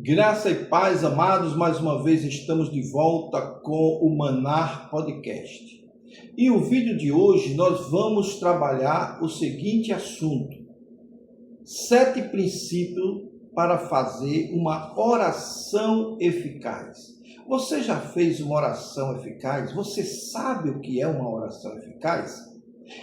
Graça e paz, amados, mais uma vez estamos de volta com o Manar Podcast. E o vídeo de hoje nós vamos trabalhar o seguinte assunto: 7 princípios para fazer uma oração eficaz. Você já fez uma oração eficaz? Você sabe o que é uma oração eficaz?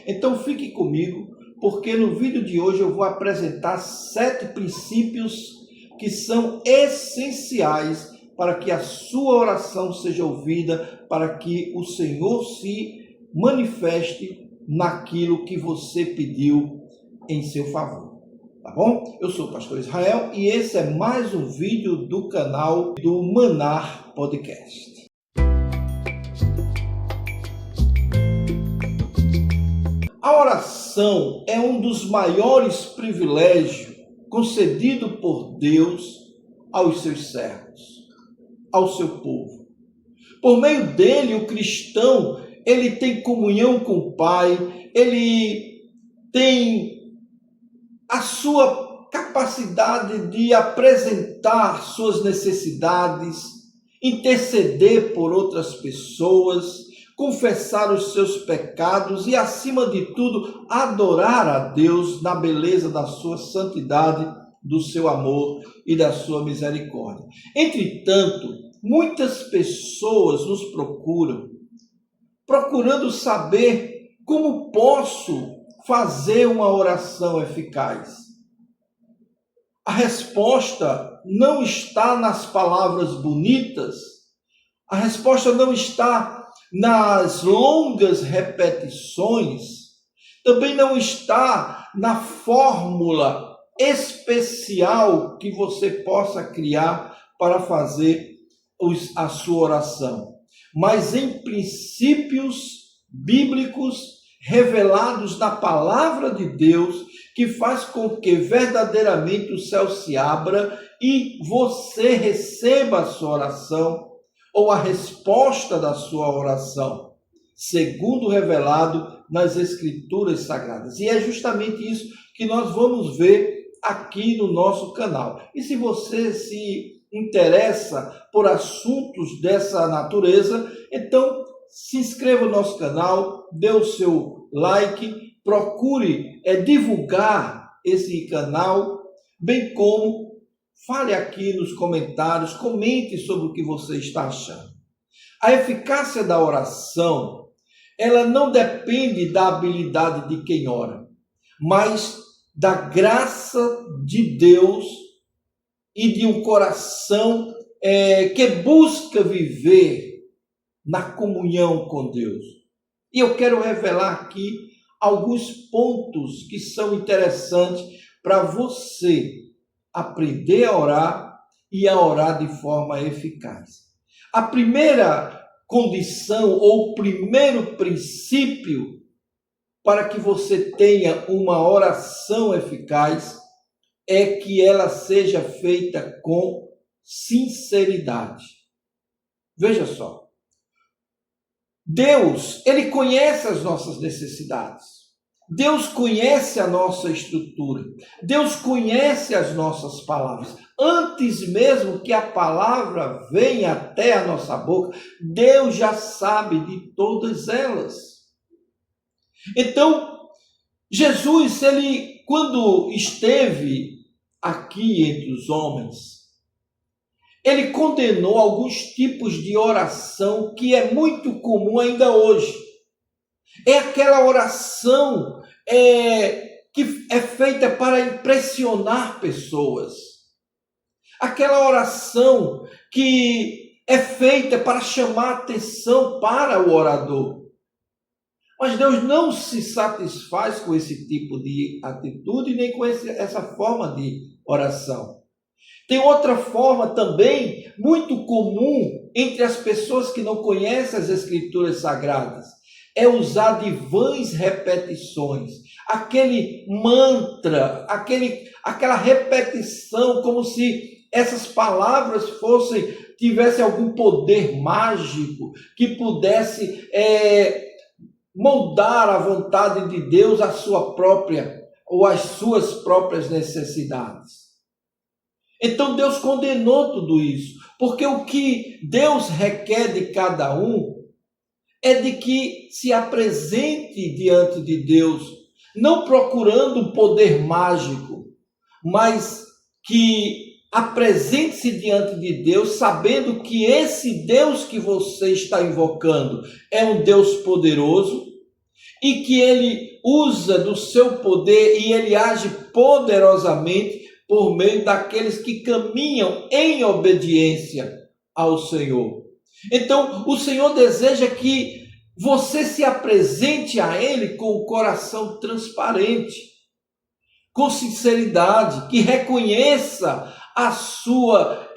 Então fique comigo, porque no vídeo de hoje eu vou apresentar 7 princípios que são essenciais para que a sua oração seja ouvida, para que o Senhor se manifeste naquilo que você pediu em seu favor. Tá bom? Eu sou o pastor Israel e esse é mais um vídeo do canal do Manar Podcast. A oração é um dos maiores privilégios concedido por Deus aos seus servos, ao seu povo. Por meio dele, o cristão, ele tem comunhão com o Pai, ele tem a sua capacidade de apresentar suas necessidades, interceder por outras pessoas, confessar os seus pecados e, acima de tudo, adorar a Deus na beleza da sua santidade, do seu amor e da sua misericórdia. Entretanto, muitas pessoas nos procurando saber como posso fazer uma oração eficaz. A resposta não está nas palavras bonitas, a resposta não está nas longas repetições, também não está na fórmula especial que você possa criar para fazer a sua oração, mas em princípios bíblicos revelados na palavra de Deus, que faz com que verdadeiramente o céu se abra e você receba a sua oração, ou a resposta da sua oração, segundo revelado nas Escrituras Sagradas. E é justamente isso que nós vamos ver aqui no nosso canal. E se você se interessa por assuntos dessa natureza, então se inscreva no nosso canal, dê o seu like, procure divulgar esse canal, bem como fale aqui nos comentários, comente sobre o que você está achando. A eficácia da oração, ela não depende da habilidade de quem ora, mas da graça de Deus e de um coração que busca viver na comunhão com Deus. E eu quero revelar aqui alguns pontos que são interessantes para você aprender a orar e a orar de forma eficaz. A primeira condição ou primeiro princípio para que você tenha uma oração eficaz é que ela seja feita com sinceridade. Veja só. Deus, ele conhece as nossas necessidades. Deus conhece a nossa estrutura, Deus conhece as nossas palavras. Antes mesmo que a palavra venha até a nossa boca, Deus já sabe de todas elas. Então, Jesus, ele, quando esteve aqui entre os homens, ele condenou alguns tipos de oração que é muito comum ainda hoje. É aquela oração que é feita para impressionar pessoas. Aquela oração que é feita para chamar atenção para o orador. Mas Deus não se satisfaz com esse tipo de atitude, nem com essa forma de oração. Tem outra forma também muito comum entre as pessoas que não conhecem as Escrituras Sagradas. É usar de vãs repetições, aquele mantra, aquela repetição, como se essas palavras tivessem algum poder mágico que pudesse moldar a vontade de Deus à sua própria ou às suas próprias necessidades. Então Deus condenou tudo isso, porque o que Deus requer de cada um é de que se apresente diante de Deus, não procurando um poder mágico, mas que apresente-se diante de Deus, sabendo que esse Deus que você está invocando é um Deus poderoso e que ele usa do seu poder e ele age poderosamente por meio daqueles que caminham em obediência ao Senhor. Então, o Senhor deseja que você se apresente a Ele com o coração transparente, com sinceridade, que reconheça a sua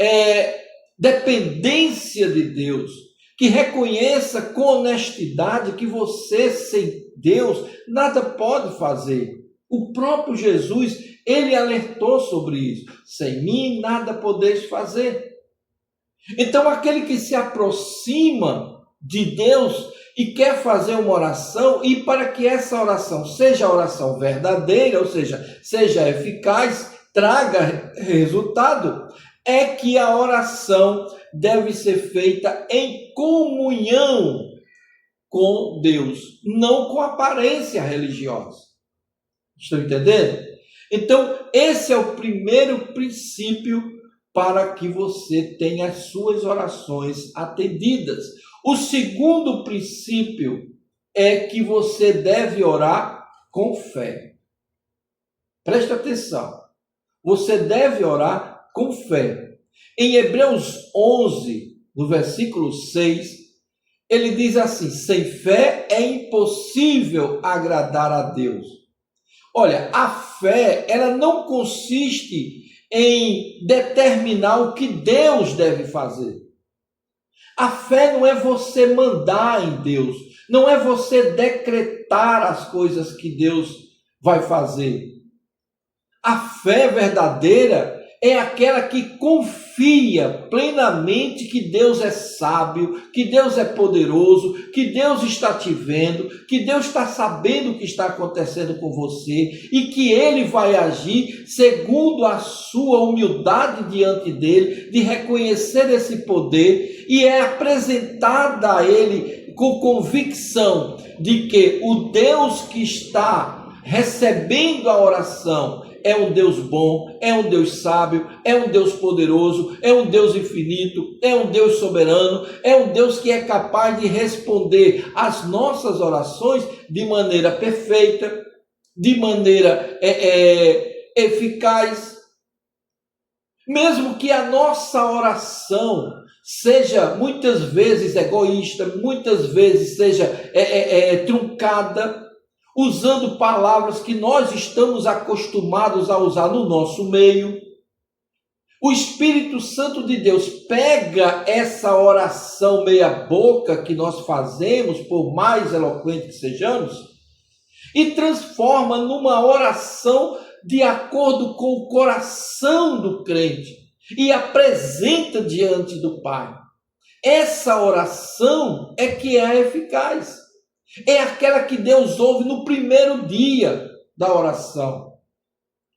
dependência de Deus, que reconheça com honestidade que você, sem Deus, nada pode fazer. O próprio Jesus, ele alertou sobre isso. Sem mim, nada podeis fazer. Então, aquele que se aproxima de Deus e quer fazer uma oração, e para que essa oração seja oração verdadeira, ou seja eficaz, traga resultado, é que a oração deve ser feita em comunhão com Deus, não com aparência religiosa. Estão entendendo? Então, esse é o primeiro princípio para que você tenha as suas orações atendidas. O segundo princípio é que você deve orar com fé. Preste atenção. Você deve orar com fé. Em Hebreus 11, no versículo 6, ele diz assim: sem fé é impossível agradar a Deus. Olha, a fé, ela não consiste em determinar o que Deus deve fazer. A fé não é você mandar em Deus, não é você decretar as coisas que Deus vai fazer. A fé verdadeira é aquela que confia plenamente que Deus é sábio, que Deus é poderoso, que Deus está te vendo, que Deus está sabendo o que está acontecendo com você e que Ele vai agir segundo a sua humildade diante dEle, de reconhecer esse poder, e é apresentada a Ele com convicção de que o Deus que está recebendo a oração é um Deus bom, é um Deus sábio, é um Deus poderoso, é um Deus infinito, é um Deus soberano, é um Deus que é capaz de responder às nossas orações de maneira perfeita, de maneira eficaz. Mesmo que a nossa oração seja muitas vezes egoísta, muitas vezes seja truncada, usando palavras que nós estamos acostumados a usar no nosso meio, o Espírito Santo de Deus pega essa oração meia boca que nós fazemos, por mais eloquente que sejamos, e transforma numa oração de acordo com o coração do crente e apresenta diante do Pai. Essa oração é que é eficaz. É aquela que Deus ouve no primeiro dia da oração,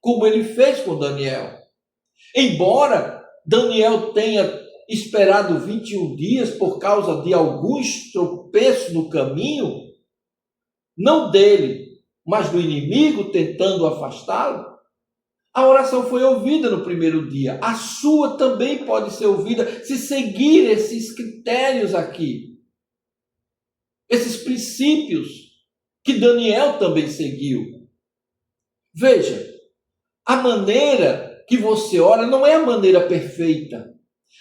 como ele fez com Daniel. Embora Daniel tenha esperado 21 dias por causa de alguns tropeços no caminho, não dele, mas do inimigo tentando afastá-lo, a oração foi ouvida no primeiro dia. A sua também pode ser ouvida se seguir esses critérios aqui. Esses princípios que Daniel também seguiu. Veja, a maneira que você ora não é a maneira perfeita,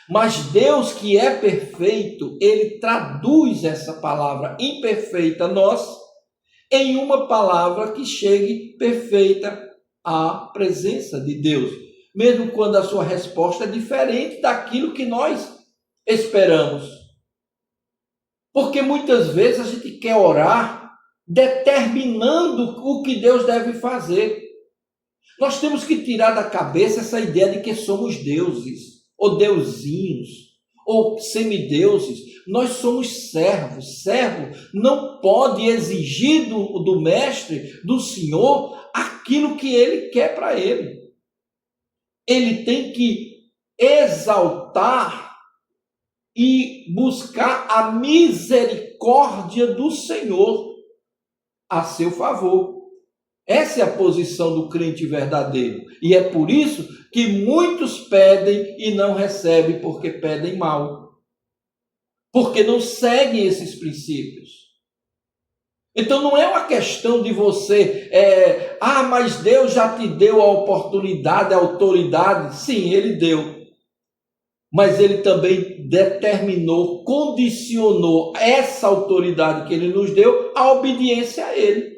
mas Deus, que é perfeito, ele traduz essa palavra imperfeita nossa em uma palavra que chegue perfeita à presença de Deus, mesmo quando a sua resposta é diferente daquilo que nós esperamos. Porque muitas vezes a gente quer orar determinando o que Deus deve fazer. Nós temos que tirar da cabeça essa ideia de que somos deuses, ou deusinhos, ou semideuses. Nós somos servos. Servo não pode exigir do mestre, do Senhor, aquilo que ele quer para ele. Ele tem que exaltar e buscar a misericórdia do Senhor a seu favor. Essa é a posição do crente verdadeiro. E é por isso que muitos pedem e não recebem, porque pedem mal. Porque não seguem esses princípios. Então não é uma questão de você, mas Deus já te deu a oportunidade, a autoridade. Sim, Ele deu. Mas Ele também determinou, condicionou essa autoridade que Ele nos deu à obediência a Ele.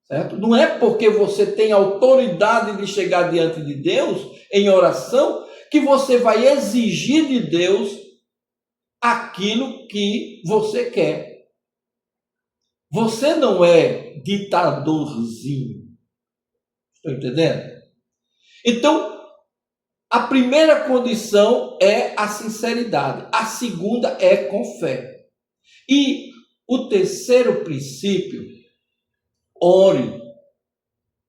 Certo? Não é porque você tem autoridade de chegar diante de Deus em oração que você vai exigir de Deus aquilo que você quer. Você não é ditadorzinho. Estão entendendo? Então, a primeira condição é a sinceridade. A segunda é com fé. E o terceiro princípio, ore.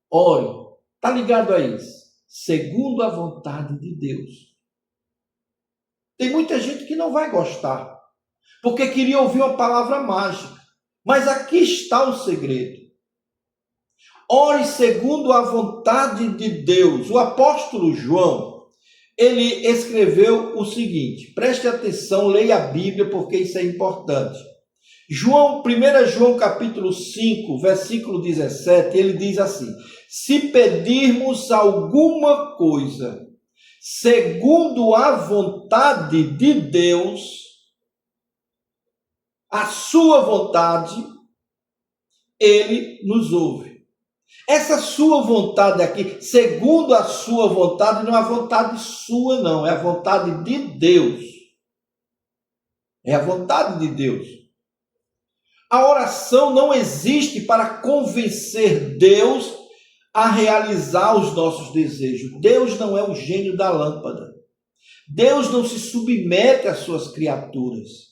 Ore. Está ligado a isso? Segundo a vontade de Deus. Tem muita gente que não vai gostar, porque queria ouvir uma palavra mágica. Mas aqui está o segredo. Ore segundo a vontade de Deus. O apóstolo João, ele escreveu o seguinte, preste atenção, leia a Bíblia, porque isso é importante. 1 João capítulo 5, versículo 17, ele diz assim: se pedirmos alguma coisa segundo a vontade de Deus, a sua vontade, Ele nos ouve. Essa sua vontade aqui, segundo a sua vontade, não é a vontade sua, não, é a vontade de Deus. É a vontade de Deus. A oração não existe para convencer Deus a realizar os nossos desejos. Deus não é o gênio da lâmpada. Deus não se submete às suas criaturas.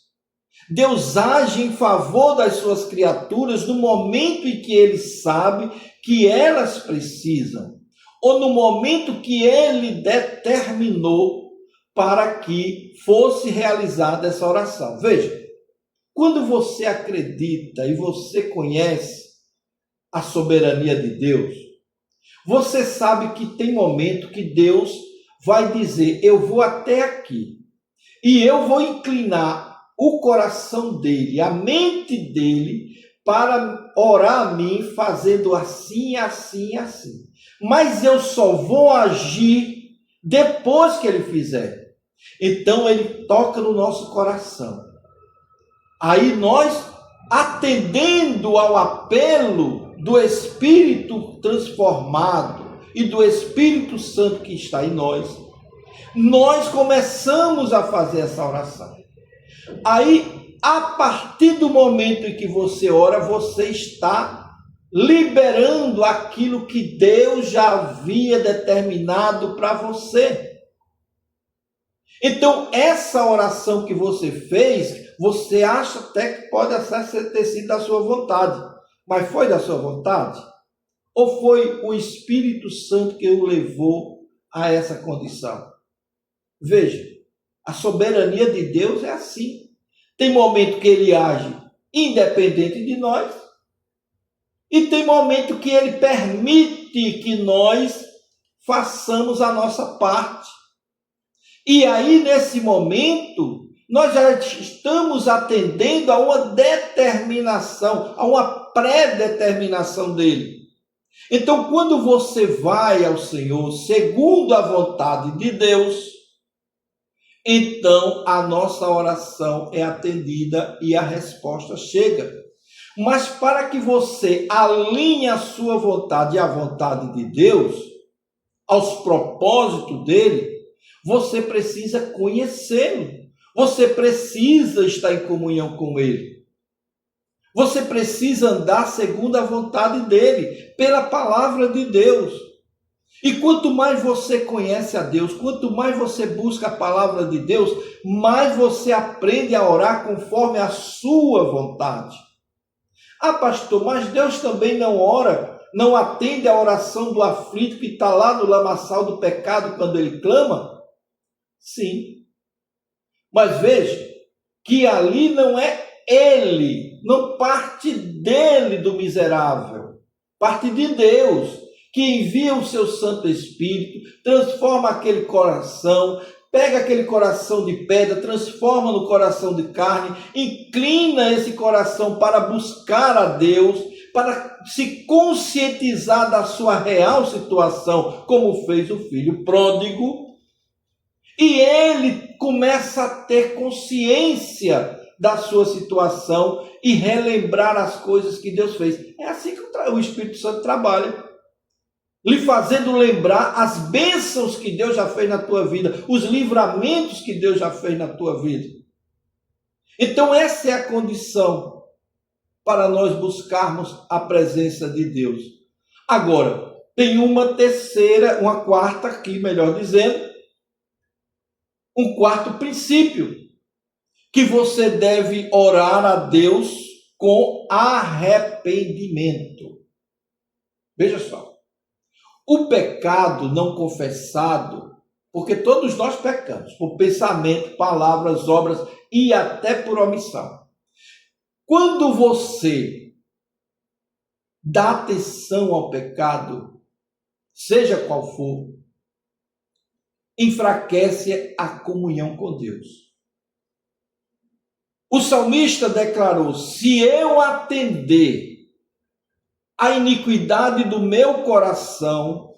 Deus age em favor das suas criaturas no momento em que Ele sabe que elas precisam, ou no momento que Ele determinou para que fosse realizada essa oração. Veja, quando você acredita e você conhece a soberania de Deus, você sabe que tem momento que Deus vai dizer: eu vou até aqui e eu vou inclinar o coração dele, a mente dele, para orar a mim, fazendo assim, assim, assim. Mas eu só vou agir depois que ele fizer. Então ele toca no nosso coração. Aí nós, atendendo ao apelo do Espírito transformado e do Espírito Santo que está em nós, nós começamos a fazer essa oração. Aí, a partir do momento em que você ora, você está liberando aquilo que Deus já havia determinado para você. Então, essa oração que você fez, você acha até que pode ter sido da sua vontade. Mas foi da sua vontade? Ou foi o Espírito Santo que o levou a essa condição? Veja, a soberania de Deus é assim. Tem momento que Ele age independente de nós, e tem momento que Ele permite que nós façamos a nossa parte. E aí, nesse momento, nós já estamos atendendo a uma determinação, a uma pré-determinação dele. Então, quando você vai ao Senhor segundo a vontade de Deus, então a nossa oração é atendida e a resposta chega. Mas para que você alinhe a sua vontade à vontade de Deus, aos propósitos dele, você precisa conhecê-lo. Você precisa estar em comunhão com ele. Você precisa andar segundo a vontade dele, pela palavra de Deus. E quanto mais você conhece a Deus, quanto mais você busca a palavra de Deus, mais você aprende a orar conforme a sua vontade. Ah, pastor, mas Deus também não ora não atende à oração do aflito que está lá no lamaçal do pecado quando ele clama? Sim. Mas veja que ali não é ele, não parte dele do miserável, parte de Deus, que envia o seu Santo Espírito, transforma aquele coração, pega aquele coração de pedra, transforma no coração de carne, inclina esse coração para buscar a Deus, para se conscientizar da sua real situação, como fez o filho pródigo, e ele começa a ter consciência da sua situação e relembrar as coisas que Deus fez. É assim que o Espírito Santo trabalha, lhe fazendo lembrar as bênçãos que Deus já fez na tua vida, os livramentos que Deus já fez na tua vida. Então essa é a condição para nós buscarmos a presença de Deus. Agora, tem uma quarta aqui, melhor dizendo, um quarto princípio, que você deve orar a Deus com arrependimento. Veja só, o pecado não confessado, porque todos nós pecamos, por pensamento, palavras, obras e até por omissão. Quando você dá atenção ao pecado, seja qual for, enfraquece a comunhão com Deus. O salmista declarou: se eu atender à iniquidade do meu coração,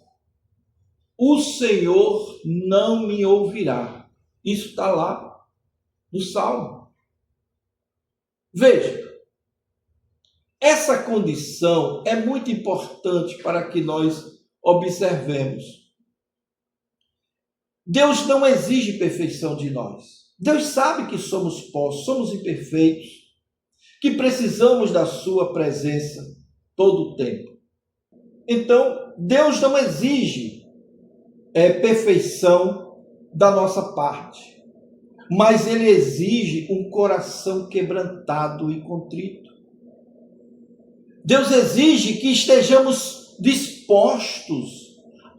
o Senhor não me ouvirá. Isso está lá no Salmo. Veja, essa condição é muito importante para que nós observemos. Deus não exige perfeição de nós. Deus sabe que somos pó, somos imperfeitos, que precisamos da sua presença todo o tempo. Então, Deus não exige perfeição da nossa parte, mas Ele exige um coração quebrantado e contrito. Deus exige que estejamos dispostos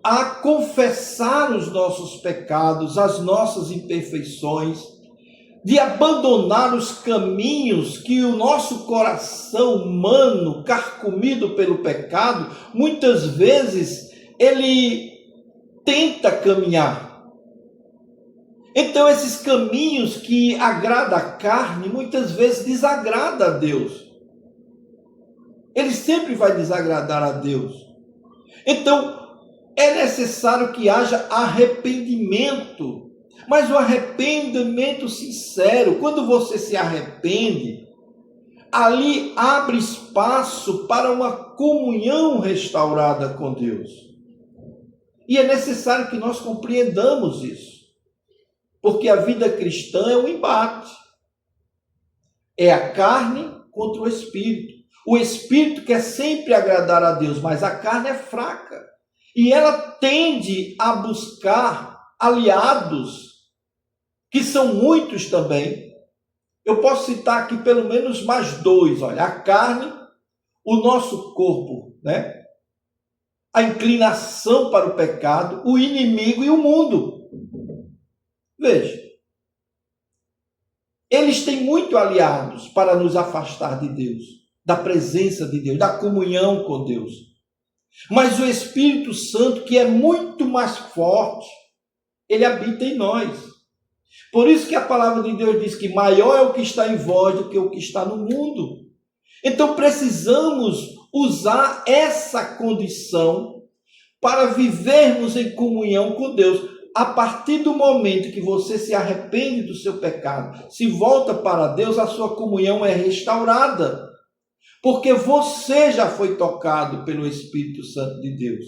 a confessar os nossos pecados, as nossas imperfeições, de abandonar os caminhos que o nosso coração humano, carcomido pelo pecado, muitas vezes ele tenta caminhar. Então esses caminhos que agradam a carne, muitas vezes desagrada a Deus. Ele sempre vai desagradar a Deus. Então, é necessário que haja arrependimento, mas o arrependimento sincero. Quando você se arrepende, ali abre espaço para uma comunhão restaurada com Deus. E é necessário que nós compreendamos isso, porque a vida cristã é um embate. É a carne contra o espírito. O espírito quer sempre agradar a Deus, mas a carne é fraca. E ela tende a buscar aliados, que são muitos também. Eu posso citar aqui pelo menos mais dois. Olha, a carne, o nosso corpo, né? A inclinação para o pecado, o inimigo e o mundo. Veja, eles têm muito aliados para nos afastar de Deus, da presença de Deus, da comunhão com Deus. Mas o Espírito Santo, que é muito mais forte, ele habita em nós. Por isso que a palavra de Deus diz que maior é o que está em vós do que o que está no mundo. Então precisamos usar essa condição para vivermos em comunhão com Deus. A partir do momento que você se arrepende do seu pecado, se volta para Deus, a sua comunhão é restaurada. Porque você já foi tocado pelo Espírito Santo de Deus.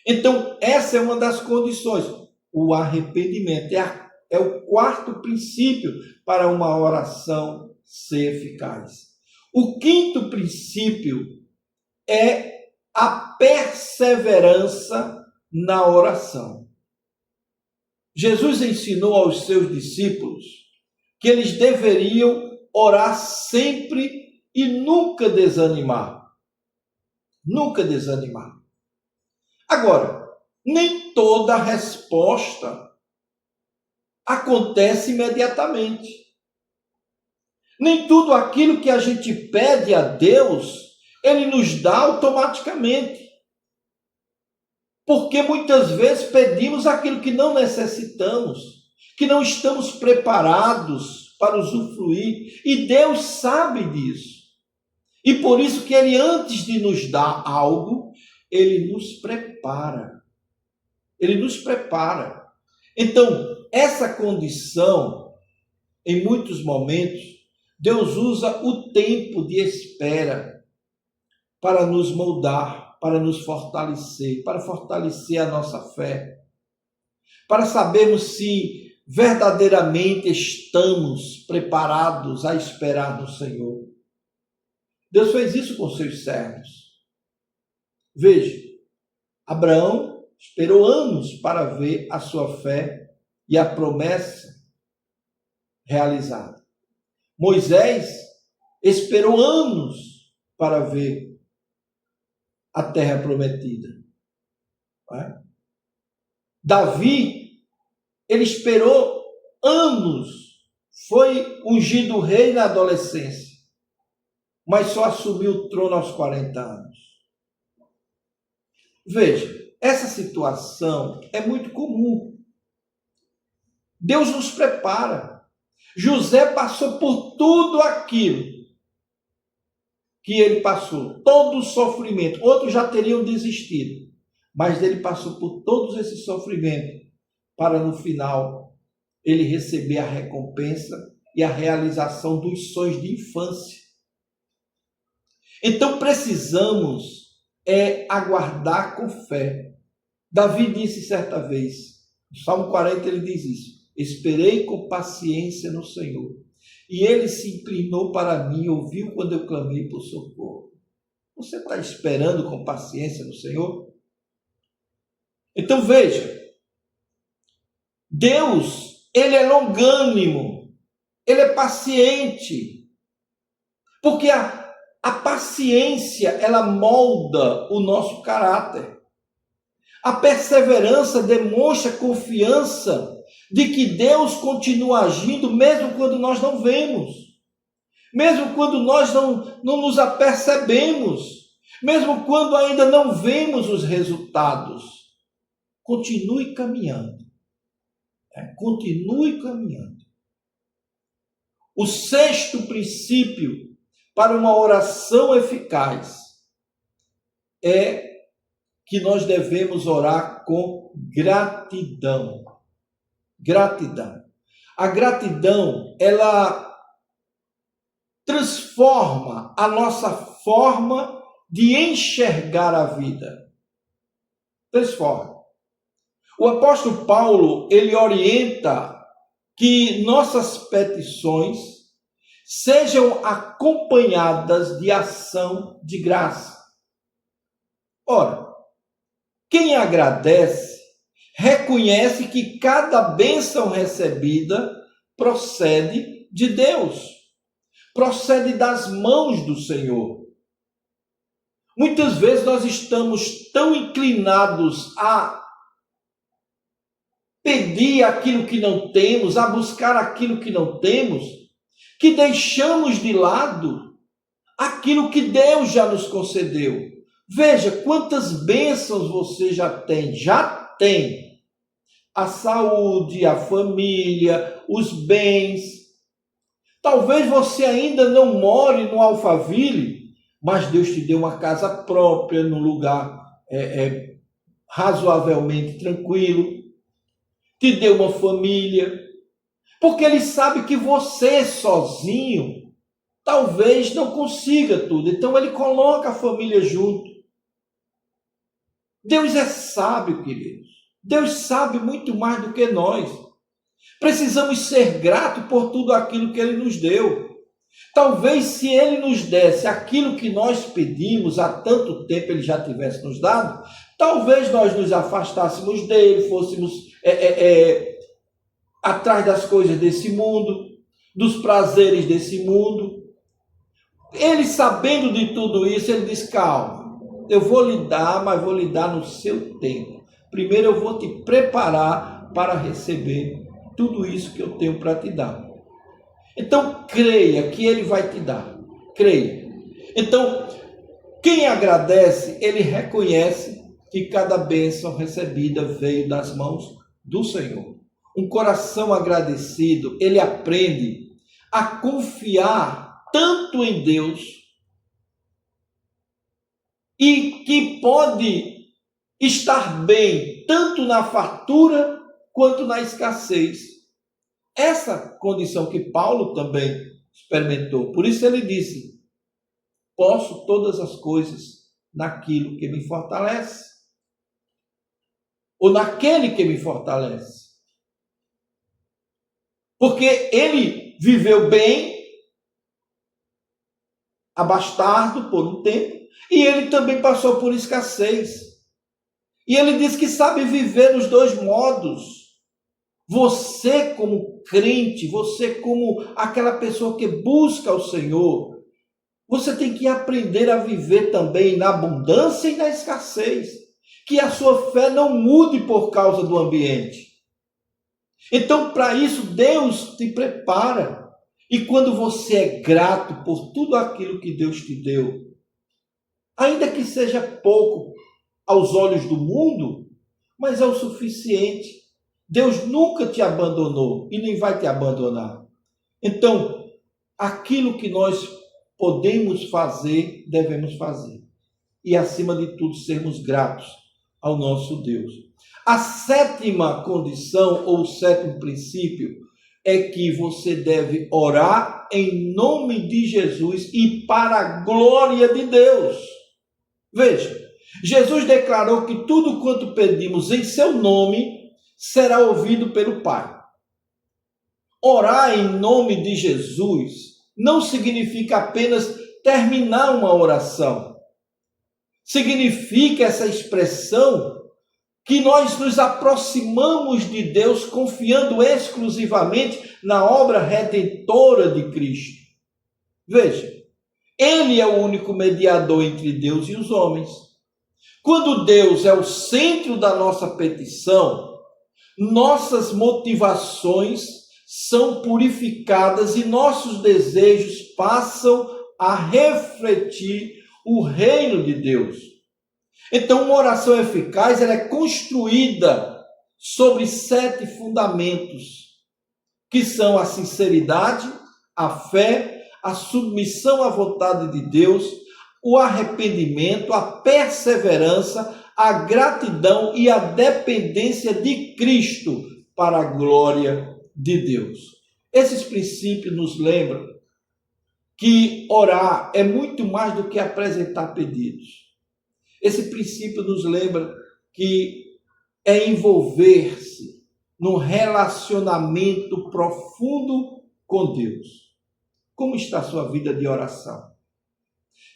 Então, essa é uma das condições. O arrependimento é o quarto princípio para uma oração ser eficaz. O quinto princípio é a perseverança na oração. Jesus ensinou aos seus discípulos que eles deveriam orar sempre e nunca desanimar. Nunca desanimar. Agora, nem toda resposta acontece imediatamente. Nem tudo aquilo que a gente pede a Deus, Ele nos dá automaticamente. Porque muitas vezes pedimos aquilo que não necessitamos, que não estamos preparados para usufruir. E Deus sabe disso. E por isso que Ele, antes de nos dar algo, Ele nos prepara. Ele nos prepara. Então, essa condição, em muitos momentos, Deus usa o tempo de espera para nos moldar, para nos fortalecer, para fortalecer a nossa fé, para sabermos se verdadeiramente estamos preparados a esperar no Senhor. Deus fez isso com seus servos. Veja, Abraão esperou anos para ver a sua fé e a promessa realizada. Moisés esperou anos para ver a terra prometida. Não é? Davi, ele esperou anos, foi ungido rei na adolescência, mas só assumiu o trono aos 40 anos. Veja, essa situação é muito comum. Deus nos prepara. José passou por tudo aquilo que ele passou, todo o sofrimento. Outros já teriam desistido, mas ele passou por todos esses sofrimentos para no final ele receber a recompensa e a realização dos sonhos de infância. Então precisamos aguardar com fé. Davi disse certa vez, no Salmo 40 ele diz isso: esperei com paciência no Senhor, e Ele se inclinou para mim e ouviu quando eu clamei por socorro. Você está esperando com paciência no Senhor? Então veja, Deus, Ele é longânimo, Ele é paciente, porque a paciência, ela molda o nosso caráter. A perseverança demonstra confiança de que Deus continua agindo mesmo quando nós não vemos, mesmo quando nós não nos apercebemos, mesmo quando ainda não vemos os resultados. Continue caminhando. Continue caminhando. O sexto princípio para uma oração eficaz é que nós devemos orar com gratidão. Gratidão. A gratidão, ela transforma a nossa forma de enxergar a vida. Transforma. O apóstolo Paulo, ele orienta que nossas petições sejam acompanhadas de ação de graça. Ora, quem agradece, reconhece que cada bênção recebida procede de Deus, procede das mãos do Senhor. Muitas vezes nós estamos tão inclinados a pedir aquilo que não temos, a buscar aquilo que não temos, que deixamos de lado aquilo que Deus já nos concedeu. Veja quantas bênçãos você já tem. Já tem a saúde, a família, os bens. Talvez você ainda não more no Alphaville, mas Deus te deu uma casa própria, num lugar razoavelmente tranquilo, te deu uma família, porque Ele sabe que você sozinho talvez não consiga tudo, então Ele coloca a família junto. Deus é sábio, queridos. Deus sabe muito mais do que nós. Precisamos ser gratos por tudo aquilo que Ele nos deu. Talvez se Ele nos desse aquilo que nós pedimos há tanto tempo, Ele já tivesse nos dado, talvez nós nos afastássemos dele, fôssemos atrás das coisas desse mundo, dos prazeres desse mundo. Ele, sabendo de tudo isso, Ele diz: calma, Eu vou lhe dar, mas vou lhe dar no seu tempo. Primeiro eu vou te preparar para receber tudo isso que eu tenho para te dar. Então, creia que Ele vai te dar. Creia. Então, quem agradece, ele reconhece que cada bênção recebida veio das mãos do Senhor. Um coração agradecido, ele aprende a confiar tanto em Deus e que pode estar bem tanto na fartura quanto na escassez. Essa condição que Paulo também experimentou. Por isso ele disse: posso todas as coisas naquilo que me fortalece. Ou naquele que me fortalece. Porque ele viveu bem, abastado por um tempo, e ele também passou por escassez. E ele diz que sabe viver nos dois modos. Você como crente, você como aquela pessoa que busca o Senhor, você tem que aprender a viver também na abundância e na escassez. Que a sua fé não mude por causa do ambiente. Então, para isso, Deus te prepara. E quando você é grato por tudo aquilo que Deus te deu, ainda que seja pouco aos olhos do mundo, mas é o suficiente. Deus nunca te abandonou e nem vai te abandonar. Então, aquilo que nós podemos fazer, devemos fazer. E, acima de tudo, sermos gratos ao nosso Deus. A sétima condição, ou o sétimo princípio, é que você deve orar em nome de Jesus e para a glória de Deus. Veja, Jesus declarou que tudo quanto pedimos em seu nome será ouvido pelo Pai. Orar em nome de Jesus não significa apenas terminar uma oração. Significa essa expressão que nós nos aproximamos de Deus confiando exclusivamente na obra redentora de Cristo. Veja, Ele é o único mediador entre Deus e os homens. Quando Deus é o centro da nossa petição, nossas motivações são purificadas e nossos desejos passam a refletir o reino de Deus. Então, uma oração eficaz, ela é construída sobre 7 fundamentos, que são a sinceridade, a fé, a submissão à vontade de Deus, o arrependimento, a perseverança, a gratidão e a dependência de Cristo para a glória de Deus. Esses princípios nos lembram que orar é muito mais do que apresentar pedidos. Esse princípio nos lembra que é envolver-se num relacionamento profundo com Deus. Como está a sua vida de oração?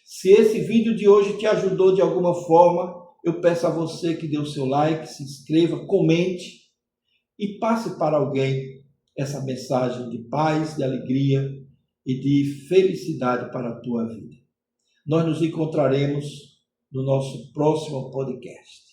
Se esse vídeo de hoje te ajudou de alguma forma, eu peço a você que dê o seu like, se inscreva, comente e passe para alguém essa mensagem de paz, de alegria e de felicidade para a tua vida. Nós nos encontraremos no nosso próximo podcast.